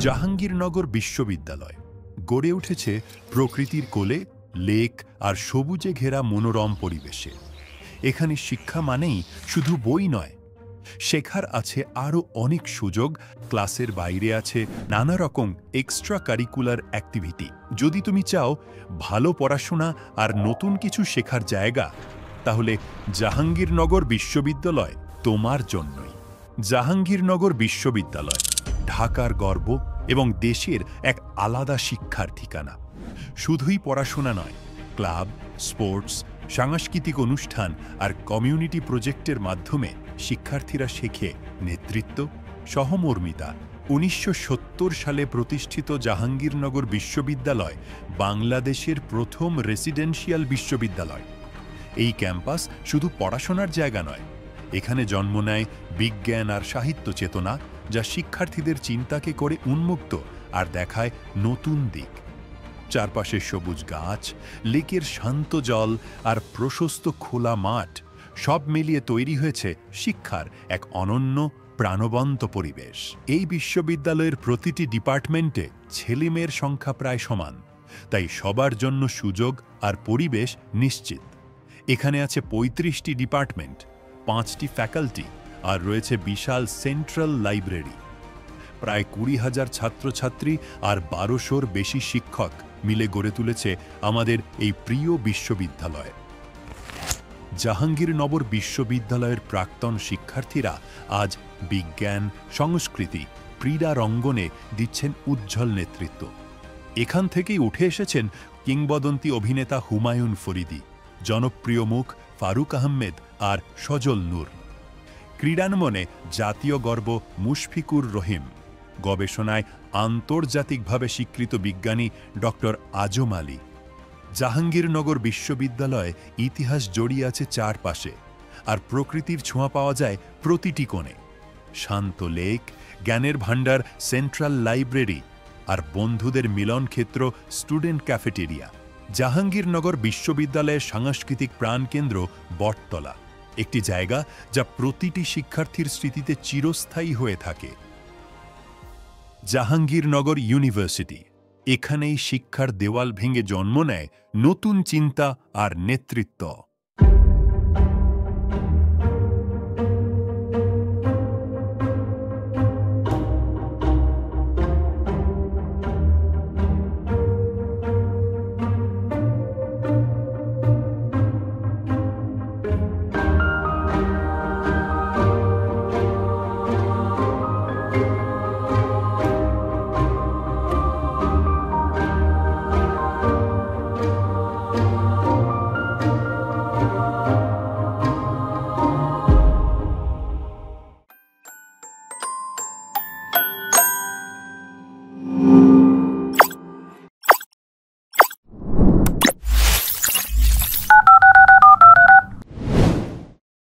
জাহাঙ্গীরনগর বিশ্ববিদ্যালয় গড়ে উঠেছে প্রকৃতির কোলে, লেক আর সবুজে ঘেরা মনোরম পরিবেশে। এখানে শিক্ষা মানেই শুধু বই নয়, শেখার আছে আরও অনেক সুযোগ। ক্লাসের বাইরে আছে নানা রকম এক্সট্রা কারিকুলার অ্যাক্টিভিটি। যদি তুমি চাও ভালো পড়াশোনা আর নতুন কিছু শেখার জায়গা, তাহলে জাহাঙ্গীরনগর বিশ্ববিদ্যালয় তোমার জন্যই। জাহাঙ্গীরনগর বিশ্ববিদ্যালয় ঢাকার গর্ব এবং দেশের এক আলাদা শিক্ষার ঠিকানা। শুধুই পড়াশোনা নয়, ক্লাব, স্পোর্টস, সাংস্কৃতিক অনুষ্ঠান আর কমিউনিটি প্রজেক্টের মাধ্যমে শিক্ষার্থীরা শেখে নেতৃত্ব, সহমর্মিতা। ১৯৭০ সালে প্রতিষ্ঠিত জাহাঙ্গীরনগর বিশ্ববিদ্যালয় বাংলাদেশের প্রথম রেসিডেন্সিয়াল বিশ্ববিদ্যালয়। এই ক্যাম্পাস শুধু পড়াশোনার জায়গা নয়, এখানে জন্ম নেয় বিজ্ঞান আর সাহিত্য চেতনা, যা শিক্ষার্থীদের চিন্তাকে করে উন্মুক্ত আর দেখায় নতুন দিক। চারপাশে সবুজ গাছ, লেকের শান্ত জল আর প্রশস্ত খোলা মাঠ, সব মিলিয়ে তৈরি হয়েছে শিক্ষার এক অনন্য প্রাণবন্ত পরিবেশ। এই বিশ্ববিদ্যালয়ের প্রতিটি ডিপার্টমেন্টে ছেলেমেয়ের সংখ্যা প্রায় সমান, তাই সবার জন্য সুযোগ আর পরিবেশ নিশ্চিত। এখানে আছে ৩৫টি ডিপার্টমেন্ট, ৫টি ফ্যাকাল্টি আর রয়েছে বিশাল সেন্ট্রাল লাইব্রেরি। প্রায় ২০,০০০ ছাত্রছাত্রী আর ১২০০-র বেশি শিক্ষক মিলে গড়ে তুলেছে আমাদের এই প্রিয় বিশ্ববিদ্যালয়। জাহাঙ্গীরনগর বিশ্ববিদ্যালয়ের প্রাক্তন শিক্ষার্থীরা আজ বিজ্ঞান, সংস্কৃতি, ক্রীড়ার অঙ্গনে দিচ্ছেন উজ্জ্বল নেতৃত্ব। এখান থেকেই উঠে এসেছেন কিংবদন্তি অভিনেতা হুমায়ুন ফরিদি, জনপ্রিয় মুখ ফারুক আহমেদ আর সজল নূর। ক্রীড়াঙ্গনে জাতীয় গর্ব মুশফিকুর রহিম, গবেষণায় আন্তর্জাতিকভাবে স্বীকৃত বিজ্ঞানী ডক্টর আজম আলী। জাহাঙ্গীরনগর বিশ্ববিদ্যালয়ে ইতিহাস জড়িয়ে আছে চারপাশে, আর প্রকৃতির ছোঁয়া পাওয়া যায় প্রতিটি কোণে। শান্ত লেক, জ্ঞানের ভাণ্ডার সেন্ট্রাল লাইব্রেরি আর বন্ধুদের মিলনক্ষেত্র স্টুডেন্ট ক্যাফেটেরিয়া। জাহাঙ্গীরনগর বিশ্ববিদ্যালয়ের সাংস্কৃতিক প্রাণকেন্দ্র বটতলা, একটি জায়গা যা প্রতিটি শিক্ষার্থীর স্মৃতিতে চিরস্থায়ী হয়ে থাকে। জাহাঙ্গীরনগর ইউনিভার্সিটি, এখানেই শিক্ষার দেওয়াল ভেঙে জন্ম নেয় নতুন চিন্তা আর নেতৃত্ব।